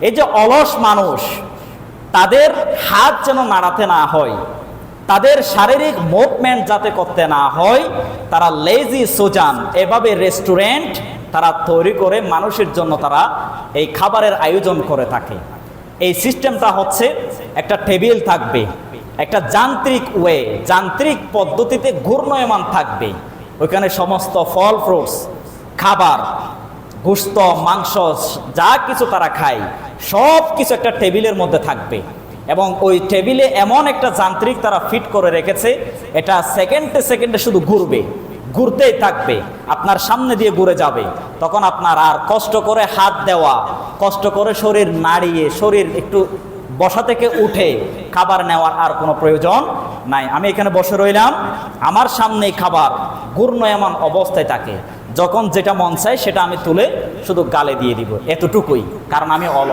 এই যে অলস মানুষ, তাদের হাত যেন নাড়াতে না হয়, তাদের শারীরিক মুভমেন্ট যাতে করতে না হয়, তারা লেজি সোজান এভাবে রেস্টুরেন্ট তারা তৈরি করে মানুষের জন্য তারা এই খাবারের আয়োজন করে থাকে। এই সিস্টেমটা হচ্ছে একটা টেবিল থাকবে, একটা যান্ত্রিক যান্ত্রিক পদ্ধতিতে ঘূর্ণয়মান থাকবে, ওইখানে সমস্ত ফল ফ্রুটস, খাবার, গোশত, মাংস যা কিছু তারা খায় সব কিছু একটা টেবিলের মধ্যে থাকবে। এবং ওই টেবিলে এমন একটা যান্ত্রিক তারা ফিট করে রেখেছে, এটা সেকেন্ডে সেকেন্ডে শুধু ঘুরবে, ঘুরতেই থাকবে, আপনার সামনে দিয়ে ঘুরে যাবে। তখন আপনার আর কষ্ট করে হাত দেওয়া, কষ্ট করে শরীর নাড়িয়ে, শরীর একটু বসা থেকে উঠে খাবার নেওয়ার আর কোনো প্রয়োজন নাই। আমি এখানে বসে রইলাম, আমার সামনেই খাবার ঘূর্ণয়মান অবস্থায় থাকে, যখন যেটা মন চায় সেটা আমি তুলে শুধু গালে দিয়ে দিব, এতটুকুই, কারণ আমি অলস।